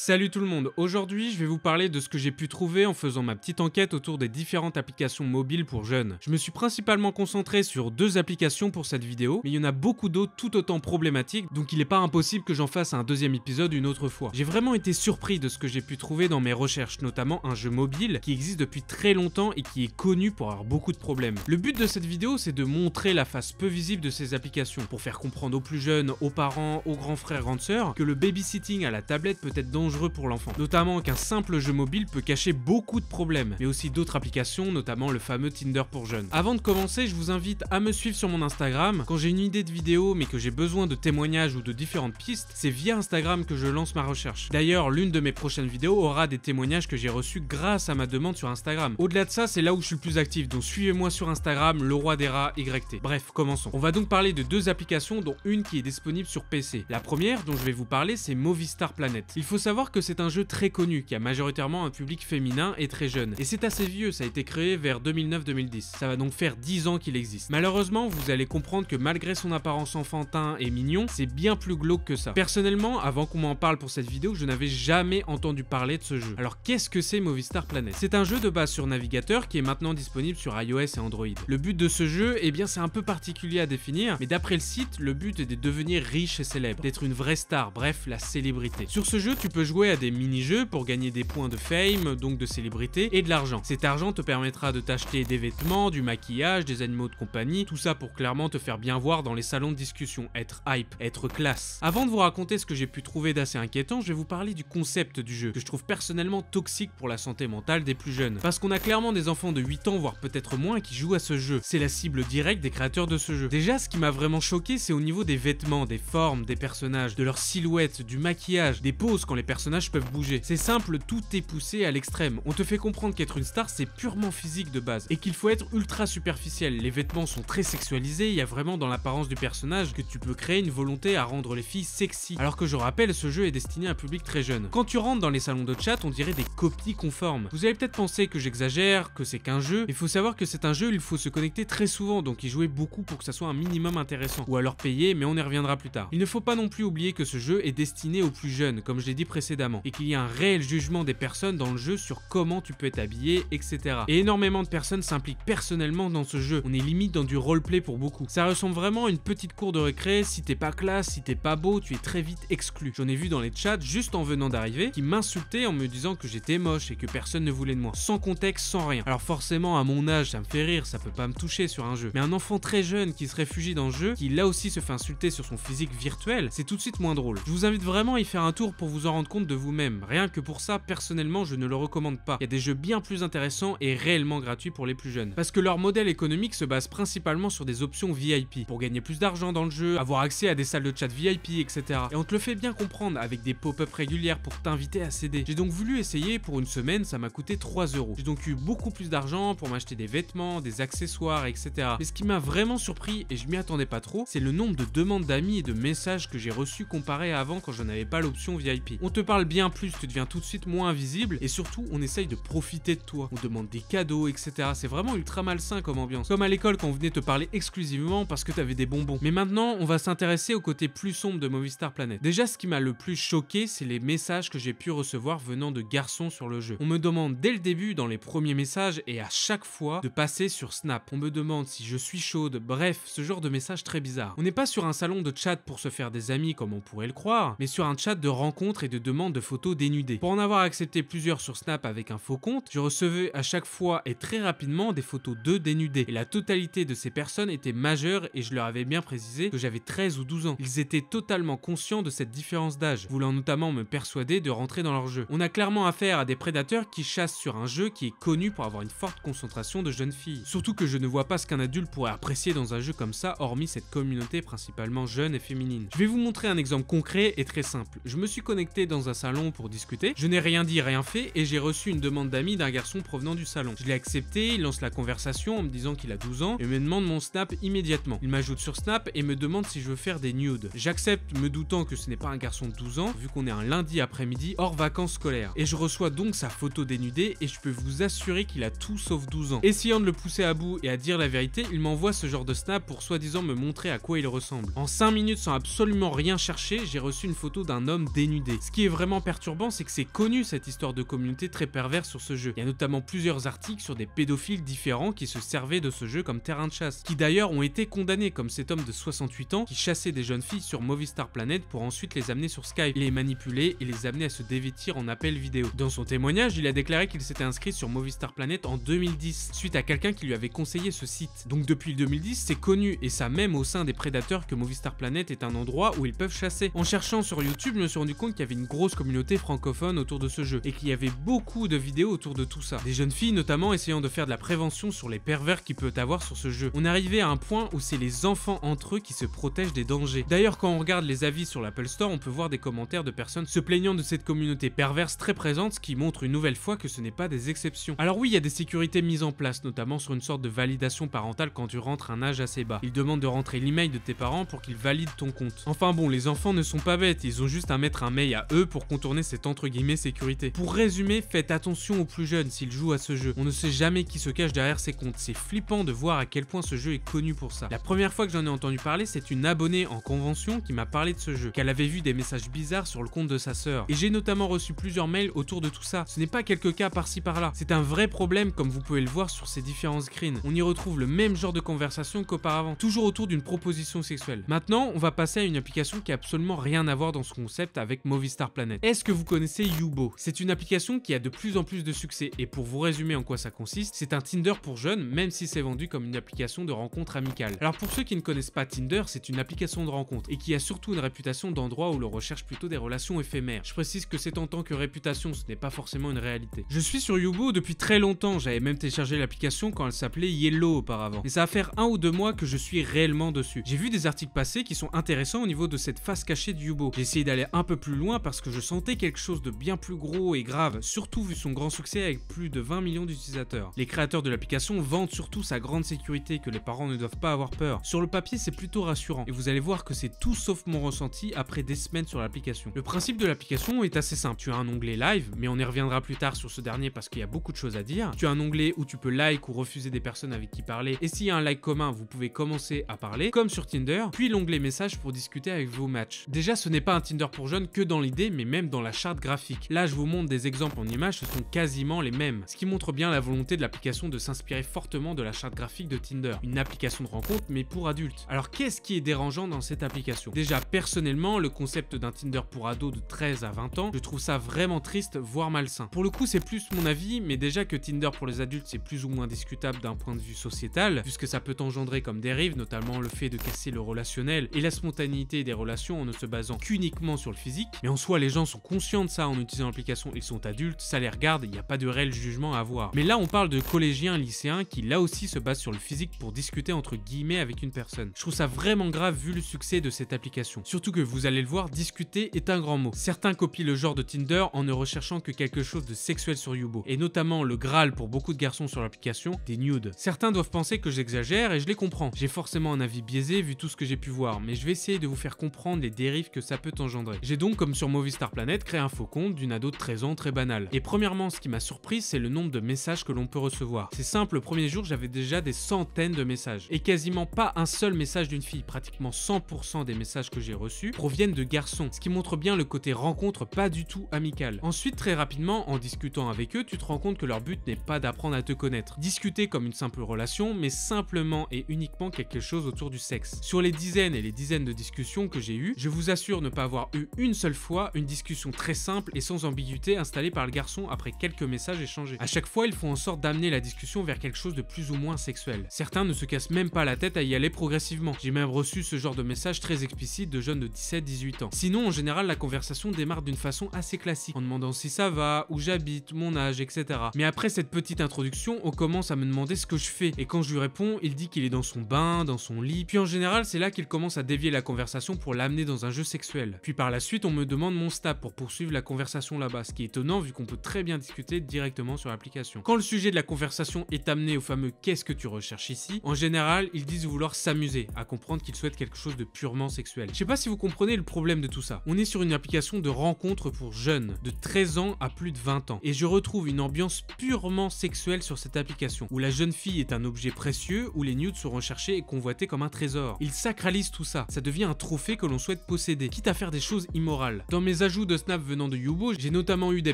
Salut tout le monde, aujourd'hui je vais vous parler de ce que j'ai pu trouver en faisant ma petite enquête autour des différentes applications mobiles pour jeunes. Je me suis principalement concentré sur 2 applications pour cette vidéo, mais il y en a beaucoup d'autres tout autant problématiques, donc il n'est pas impossible que j'en fasse un deuxième épisode une autre fois. J'ai vraiment été surpris de ce que j'ai pu trouver dans mes recherches, notamment un jeu mobile qui existe depuis très longtemps et qui est connu pour avoir beaucoup de problèmes. Le but de cette vidéo c'est de montrer la face peu visible de ces applications, pour faire comprendre aux plus jeunes, aux parents, aux grands frères, grandes sœurs, que le babysitting à la tablette peut être dangereux pour l'enfant. Notamment qu'un simple jeu mobile peut cacher beaucoup de problèmes, mais aussi d'autres applications, notamment le fameux Tinder pour jeunes. Avant de commencer, je vous invite à me suivre sur mon Instagram. Quand j'ai une idée de vidéo mais que j'ai besoin de témoignages ou de différentes pistes, c'est via Instagram que je lance ma recherche. D'ailleurs, l'une de mes prochaines vidéos aura des témoignages que j'ai reçus grâce à ma demande sur Instagram. Au-delà de ça, c'est là où je suis le plus actif, donc suivez-moi sur Instagram, le roi des rats YT. Bref, commençons. On va donc parler de 2 applications, dont une qui est disponible sur PC. La première dont je vais vous parler, c'est Movistar Planet. Il faut savoir que c'est un jeu très connu, qui a majoritairement un public féminin et très jeune. Et c'est assez vieux, ça a été créé vers 2009-2010. Ça va donc faire 10 ans qu'il existe. Malheureusement, vous allez comprendre que malgré son apparence enfantin et mignon, c'est bien plus glauque que ça. Personnellement, avant qu'on m'en parle pour cette vidéo, je n'avais jamais entendu parler de ce jeu. Alors qu'est-ce que c'est Movistar Planet? C'est un jeu de base sur navigateur qui est maintenant disponible sur iOS et Android. Le but de ce jeu, eh bien c'est un peu particulier à définir, mais d'après le site, le but est de devenir riche et célèbre, d'être une vraie star, bref, la célébrité. Sur ce jeu, tu peux jouer à des mini-jeux pour gagner des points de fame, donc de célébrité, et de l'argent. Cet argent te permettra de t'acheter des vêtements, du maquillage, des animaux de compagnie, tout ça pour clairement te faire bien voir dans les salons de discussion, être hype, être classe. Avant de vous raconter ce que j'ai pu trouver d'assez inquiétant, je vais vous parler du concept du jeu, que je trouve personnellement toxique pour la santé mentale des plus jeunes. Parce qu'on a clairement des enfants de 8 ans, voire peut-être moins, qui jouent à ce jeu. C'est la cible directe des créateurs de ce jeu. Déjà, ce qui m'a vraiment choqué, c'est au niveau des vêtements, des formes, des personnages, de leur silhouette, du maquillage, des poses quand les personnages peuvent bouger. C'est simple, tout est poussé à l'extrême. On te fait comprendre qu'être une star, c'est purement physique de base, et qu'il faut être ultra superficiel. Les vêtements sont très sexualisés, il y a vraiment dans l'apparence du personnage que tu peux créer une volonté à rendre les filles sexy. Alors que je rappelle, ce jeu est destiné à un public très jeune. Quand tu rentres dans les salons de chat, on dirait des copies conformes. Vous allez peut-être penser que j'exagère, que c'est qu'un jeu, mais il faut savoir que c'est un jeu, il faut se connecter très souvent, donc y jouer beaucoup pour que ça soit un minimum intéressant. Ou alors payer, mais on y reviendra plus tard. Il ne faut pas non plus oublier que ce jeu est destiné aux plus jeunes, comme je l'ai dit précédemment, et qu'il y a un réel jugement des personnes dans le jeu sur comment tu peux être habillé, etc. Et énormément de personnes s'impliquent personnellement dans ce jeu. On est limite dans du roleplay pour beaucoup. Ça ressemble vraiment à une petite cour de récré. Si t'es pas classe, si t'es pas beau, tu es très vite exclu. J'en ai vu dans les chats, juste en venant d'arriver, qui m'insultaient en me disant que j'étais moche et que personne ne voulait de moi. Sans contexte, sans rien. Alors forcément, à mon âge, ça me fait rire, ça peut pas me toucher sur un jeu. Mais un enfant très jeune qui se réfugie dans le jeu, qui là aussi se fait insulter sur son physique virtuel, c'est tout de suite moins drôle. Je vous invite vraiment à y faire un tour pour vous en rendre compte de vous-même. Rien que pour ça, personnellement, je ne le recommande pas. Il y a des jeux bien plus intéressants et réellement gratuits pour les plus jeunes. Parce que leur modèle économique se base principalement sur des options VIP, pour gagner plus d'argent dans le jeu, avoir accès à des salles de chat VIP, etc. Et on te le fait bien comprendre avec des pop-up régulières pour t'inviter à céder. J'ai donc voulu essayer pour une semaine, ça m'a coûté 3 €. J'ai donc eu beaucoup plus d'argent pour m'acheter des vêtements, des accessoires, etc. Mais ce qui m'a vraiment surpris, et je m'y attendais pas trop, c'est le nombre de demandes d'amis et de messages que j'ai reçus comparé à avant quand je n'avais pas l'option VIP. On te parle bien plus, tu deviens tout de suite moins invisible, et surtout on essaye de profiter de toi. On demande des cadeaux, etc. C'est vraiment ultra malsain comme ambiance. Comme à l'école quand on venait te parler exclusivement parce que t'avais des bonbons. Mais maintenant, on va s'intéresser au côté plus sombre de Movistar Planet. Déjà, ce qui m'a le plus choqué, c'est les messages que j'ai pu recevoir venant de garçons sur le jeu. On me demande dès le début, dans les premiers messages, et à chaque fois, de passer sur Snap. On me demande si je suis chaude, bref, ce genre de message très bizarre. On n'est pas sur un salon de chat pour se faire des amis comme on pourrait le croire, mais sur un chat de rencontres et de demandes de photos dénudées. Pour en avoir accepté plusieurs sur Snap avec un faux compte, je recevais à chaque fois et très rapidement des photos d'eux dénudés. Et la totalité de ces personnes étaient majeures et je leur avais bien précisé que j'avais 13 ou 12 ans. Ils étaient totalement conscients de cette différence d'âge, voulant notamment me persuader de rentrer dans leur jeu. On a clairement affaire à des prédateurs qui chassent sur un jeu qui est connu pour avoir une forte concentration de jeunes filles. Surtout que je ne vois pas ce qu'un adulte pourrait apprécier dans un jeu comme ça, hormis cette communauté principalement jeune et féminine. Je vais vous montrer un exemple concret et très simple. Je me suis connecté dans un salon pour discuter, je n'ai rien dit, rien fait, et j'ai reçu une demande d'amis d'un garçon provenant du salon. Je l'ai accepté, il lance la conversation en me disant qu'il a 12 ans et me demande mon Snap immédiatement. Il m'ajoute sur Snap et me demande si je veux faire des nudes. J'accepte, me doutant que ce n'est pas un garçon de 12 ans, vu qu'on est un lundi après-midi hors vacances scolaires. Et je reçois donc sa photo dénudée et je peux vous assurer qu'il a tout sauf 12 ans. Essayant de le pousser à bout et à dire la vérité, il m'envoie ce genre de Snap pour soi-disant me montrer à quoi il ressemble. En 5 minutes sans absolument rien chercher, j'ai reçu une photo d'un homme dénudé. Ce qui est vraiment perturbant, c'est que c'est connu cette histoire de communauté très perverse sur ce jeu. Il y a notamment plusieurs articles sur des pédophiles différents qui se servaient de ce jeu comme terrain de chasse, qui d'ailleurs ont été condamnés, comme cet homme de 68 ans qui chassait des jeunes filles sur Movistar Planet pour ensuite les amener sur Skype, les manipuler et les amener à se dévêtir en appel vidéo. Dans son témoignage, il a déclaré qu'il s'était inscrit sur Movistar Planet en 2010, suite à quelqu'un qui lui avait conseillé ce site. Donc depuis 2010, c'est connu, et ça même au sein des prédateurs, que Movistar Planet est un endroit où ils peuvent chasser. En cherchant sur YouTube, je me suis rendu compte qu'il y avait une grosse communauté francophone autour de ce jeu, et qu'il y avait beaucoup de vidéos autour de tout ça. Des jeunes filles notamment essayant de faire de la prévention sur les pervers qu'il peut avoir sur ce jeu. On est arrivé à un point où c'est les enfants entre eux qui se protègent des dangers. D'ailleurs, quand on regarde les avis sur l'Apple Store, on peut voir des commentaires de personnes se plaignant de cette communauté perverse très présente, ce qui montre une nouvelle fois que ce n'est pas des exceptions. Alors oui, il y a des sécurités mises en place, notamment sur une sorte de validation parentale quand tu rentres un âge assez bas. Ils demandent de rentrer l'email de tes parents pour qu'ils valident ton compte. Enfin bon, les enfants ne sont pas bêtes, ils ont juste à mettre un mail à eux pour contourner cette entre guillemets sécurité. Pour résumer, faites attention aux plus jeunes s'ils jouent à ce jeu. On ne sait jamais qui se cache derrière ces comptes. C'est flippant de voir à quel point ce jeu est connu pour ça. La première fois que j'en ai entendu parler, c'est une abonnée en convention qui m'a parlé de ce jeu, qu'elle avait vu des messages bizarres sur le compte de sa sœur. Et j'ai notamment reçu plusieurs mails autour de tout ça. Ce n'est pas quelques cas par-ci par-là. C'est un vrai problème comme vous pouvez le voir sur ces différents screens. On y retrouve le même genre de conversation qu'auparavant, toujours autour d'une proposition sexuelle. Maintenant, on va passer à une application qui a absolument rien à voir dans ce concept avec Movistar Planet. Est-ce que vous connaissez Yubo? C'est une application qui a de plus en plus de succès, et pour vous résumer en quoi ça consiste, c'est un Tinder pour jeunes, même si c'est vendu comme une application de rencontre amicale. Alors pour ceux qui ne connaissent pas Tinder, c'est une application de rencontre, et qui a surtout une réputation d'endroit où l'on recherche plutôt des relations éphémères. Je précise que c'est en tant que réputation, ce n'est pas forcément une réalité. Je suis sur Yubo depuis très longtemps, j'avais même téléchargé l'application quand elle s'appelait Yellow auparavant, mais ça va faire 1 ou 2 mois que je suis réellement dessus. J'ai vu des articles passer qui sont intéressants au niveau de cette face cachée de Yubo. J'ai essayé d'aller un peu plus loin parce que je sentais quelque chose de bien plus gros et grave, surtout vu son grand succès avec plus de 20 millions d'utilisateurs. Les créateurs de l'application vantent surtout sa grande sécurité, que les parents ne doivent pas avoir peur. Sur le papier, c'est plutôt rassurant, et vous allez voir que c'est tout sauf mon ressenti après des semaines sur l'application. Le principe de l'application est assez simple. Tu as un onglet live, mais on y reviendra plus tard sur ce dernier parce qu'il y a beaucoup de choses à dire. Tu as un onglet où tu peux like ou refuser des personnes avec qui parler, et s'il y a un like commun, vous pouvez commencer à parler, comme sur Tinder, puis l'onglet message pour discuter avec vos matchs. Déjà, ce n'est pas un Tinder pour jeunes que dans l'idée, mais même dans la charte graphique. Là, je vous montre des exemples en images, ce sont quasiment les mêmes, ce qui montre bien la volonté de l'application de s'inspirer fortement de la charte graphique de Tinder, une application de rencontre mais pour adultes. Alors qu'est-ce qui est dérangeant dans cette application? Déjà, personnellement, le concept d'un Tinder pour ados de 13 à 20 ans, je trouve ça vraiment triste, voire malsain. Pour le coup, c'est plus mon avis, mais déjà que Tinder pour les adultes, c'est plus ou moins discutable d'un point de vue sociétal, puisque ça peut engendrer comme dérive, notamment le fait de casser le relationnel et la spontanéité des relations en ne se basant qu'uniquement sur le physique. Mais en soi, les gens sont conscients de ça en utilisant l'application, ils sont adultes, ça les regarde, il n'y a pas de réel jugement à avoir. Mais là, on parle de collégiens, lycéens qui là aussi se basent sur le physique pour discuter entre guillemets avec une personne. Je trouve ça vraiment grave vu le succès de cette application. Surtout que vous allez le voir, discuter est un grand mot. Certains copient le genre de Tinder en ne recherchant que quelque chose de sexuel sur Yubo, et notamment le Graal pour beaucoup de garçons sur l'application, des nudes. Certains doivent penser que j'exagère et je les comprends. J'ai forcément un avis biaisé vu tout ce que j'ai pu voir, mais je vais essayer de vous faire comprendre les dérives que ça peut engendrer. J'ai donc, comme sur Movistar Planet, créé un faux compte d'une ado de 13 ans très banal. Et premièrement, ce qui m'a surpris, c'est le nombre de messages que l'on peut recevoir. C'est simple, le premier jour, j'avais déjà des centaines de messages. Et quasiment pas un seul message d'une fille. Pratiquement 100% des messages que j'ai reçus proviennent de garçons. Ce qui montre bien le côté rencontre pas du tout amical. Ensuite, très rapidement, en discutant avec eux, tu te rends compte que leur but n'est pas d'apprendre à te connaître. Discuter comme une simple relation, mais simplement et uniquement quelque chose autour du sexe. Sur les dizaines et les dizaines de discussions que j'ai eues, je vous assure ne pas avoir eu une seule fois une discussion très simple et sans ambiguïté installée par le garçon après quelques messages échangés. À chaque fois, ils font en sorte d'amener la discussion vers quelque chose de plus ou moins sexuel. Certains ne se cassent même pas la tête à y aller progressivement. J'ai même reçu ce genre de messages très explicites de jeunes de 17-18 ans. Sinon, en général, la conversation démarre d'une façon assez classique, en demandant si ça va, où j'habite, mon âge, etc. Mais après cette petite introduction, on commence à me demander ce que je fais, et quand je lui réponds, il dit qu'il est dans son bain, dans son lit, puis en général, c'est là qu'il commence à dévier la conversation pour l'amener dans un jeu sexuel. Puis par la suite, on me demande mon stab pour poursuivre la conversation là-bas, ce qui est étonnant vu qu'on peut très bien discuter directement sur l'application. Quand le sujet de la conversation est amené au fameux « qu'est-ce que tu recherches ici ?», en général, ils disent vouloir s'amuser, à comprendre qu'ils souhaitent quelque chose de purement sexuel. Je sais pas si vous comprenez le problème de tout ça. On est sur une application de rencontre pour jeunes, de 13 ans à plus de 20 ans, et je retrouve une ambiance purement sexuelle sur cette application, où la jeune fille est un objet précieux, où les nudes sont recherchés et convoités comme un trésor. Ils sacralisent tout ça, ça devient un trophée que l'on souhaite posséder, quitte à faire des choses immorales. Dans mes ajouts de Snap venant de Yubo, j'ai notamment eu des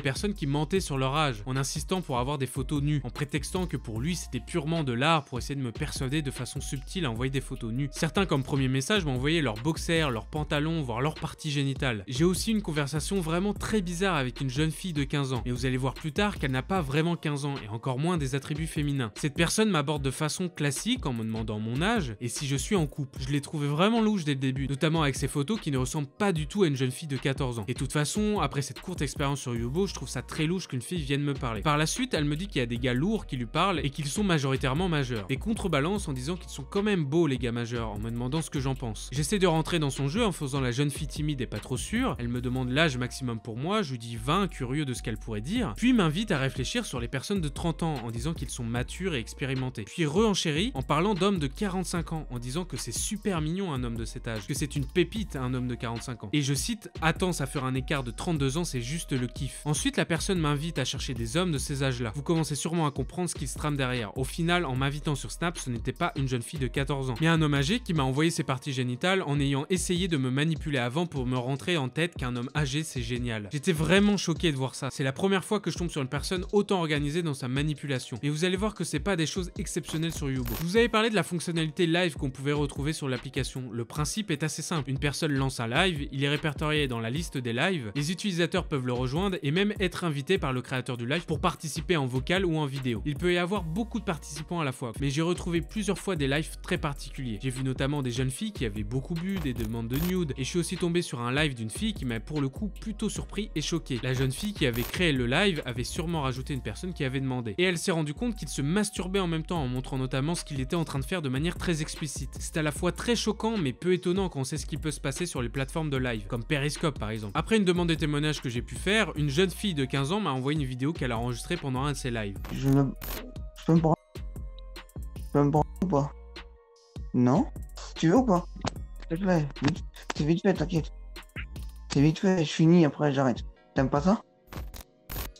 personnes qui mentaient sur leur âge, en insistant pour avoir des photos nues, en prétextant que pour lui c'était purement de l'art pour essayer de me persuader de façon subtile à envoyer des photos nues. Certains comme premier message m'envoyaient leurs boxers, leurs pantalons, voire leur partie génitale. J'ai aussi une conversation vraiment très bizarre avec une jeune fille de 15 ans, et vous allez voir plus tard qu'elle n'a pas vraiment 15 ans, et encore moins des attributs féminins. Cette personne m'aborde de façon classique en me demandant mon âge, et si je suis en couple. Je l'ai trouvé vraiment louche dès le début, notamment avec ses photos qui ne ressemblent pas du tout à une jeune fille de 14 ans. Et de toute façon, après cette courte expérience sur Yubo, je trouve ça très louche qu'une fille vienne me parler. Par la suite, elle me dit qu'il y a des gars lourds qui lui parlent et qu'ils sont majoritairement majeurs. Et contrebalance en disant qu'ils sont quand même beaux les gars majeurs, en me demandant ce que j'en pense. J'essaie de rentrer dans son jeu en faisant la jeune fille timide et pas trop sûre. Elle me demande l'âge maximum pour moi, je lui dis 20, curieux de ce qu'elle pourrait dire, puis m'invite à réfléchir sur les personnes de 30 ans en disant qu'ils sont matures et expérimentés. Puis re-enchérit en parlant d'hommes de 45 ans, en disant que c'est super mignon un homme de cet âge, que c'est une pépite un homme de 45 ans. Et je cite, attends, ça fera un écart de 32 ans, c'est juste le kiff. Ensuite, la personne m'invite à chercher des hommes de ces âges-là. Vous commencez sûrement à comprendre ce qu'il se trame derrière. Au final, en m'invitant sur Snap, ce n'était pas une jeune fille de 14 ans, mais un homme âgé qui m'a envoyé ses parties génitales en ayant essayé de me manipuler avant pour me rentrer en tête qu'un homme âgé c'est génial. J'étais vraiment choqué de voir ça. C'est la première fois que je tombe sur une personne autant organisée dans sa manipulation. Mais vous allez voir que c'est pas des choses exceptionnelles sur Yubo. Je vous avais parlé de la fonctionnalité live qu'on pouvait retrouver sur l'application. Le principe est assez simple. Une personne lance un live, il est répertorié dans la liste des lives, les utilisateurs peuvent le rejoindre et même être invités par le créateur du live pour participer en vocal ou en vidéo. Il peut y avoir beaucoup de participants à la fois, mais j'ai retrouvé plusieurs fois des lives très particuliers. J'ai vu notamment des jeunes filles qui avaient beaucoup bu, des demandes de nude, et je suis aussi tombé sur un live d'une fille qui m'a pour le coup plutôt surpris et choqué. La jeune fille qui avait créé le live avait sûrement rajouté une personne qui avait demandé, et elle s'est rendu compte qu'il se masturbait en même temps en montrant notamment ce qu'il était en train de faire de manière très explicite. C'est à la fois très choquant mais peu étonnant quand on sait ce qui peut se passer sur les plateformes de live, comme Periscope par exemple. Après une demande de témoignage que j'ai pu faire, une jeune fille de 15 ans m'a envoyé une vidéo qu'elle a enregistrée pendant un de ses lives. Je peux me prendre. Je peux me prendre ou pas? Non? Tu veux ou pas? S'il te plaît, c'est vite fait, t'inquiète. C'est vite fait, je finis, après j'arrête. T'aimes pas ça?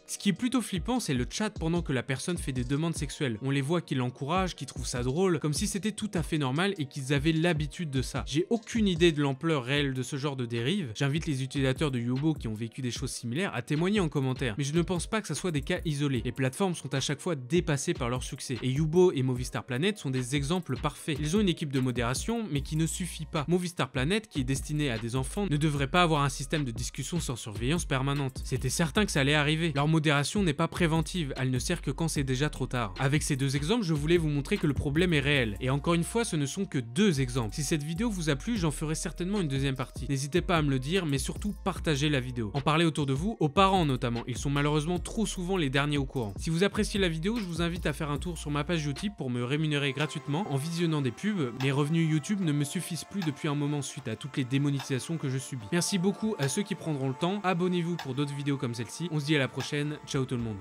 Ce qui est plutôt flippant, c'est le chat pendant que la personne fait des demandes sexuelles. On les voit qui l'encouragent, qui trouvent ça drôle, comme si c'était tout à fait normal et qu'ils avaient l'habitude de ça. J'ai aucune idée de l'ampleur réelle de ce genre de dérive. J'invite les utilisateurs de Yubo qui ont vécu des choses similaires à témoigner en commentaire. Mais je ne pense pas que ça soit des cas isolés. Les plateformes sont à chaque fois dépassées par leur succès. Et Yubo et Movistar Planet sont des exemples parfaits. Ils ont une équipe de modération, mais qui ne suffit pas. Movistar Planet, qui est destiné à des enfants, ne devrait pas avoir un système de discussion sans surveillance permanente. C'était certain que ça allait arriver. Leur modération n'est pas préventive, elle ne sert que quand c'est déjà trop tard. Avec ces deux exemples, je voulais vous montrer que le problème est réel. Et encore une fois, ce ne sont que deux exemples. Si cette vidéo vous a plu, j'en ferai certainement une deuxième partie. N'hésitez pas à me le dire, mais surtout partagez la vidéo. En parlez autour de vous, aux parents notamment. Ils sont malheureusement trop souvent les derniers au courant. Si vous appréciez la vidéo, je vous invite à faire un tour sur ma page YouTube pour me rémunérer gratuitement en visionnant des pubs. Mes revenus YouTube ne me suffisent plus depuis un moment suite à toutes les démonétisations que je subis. Merci beaucoup à ceux qui prendront le temps. Abonnez-vous pour d'autres vidéos comme celle-ci. On se dit à la prochaine. Ciao tout le monde.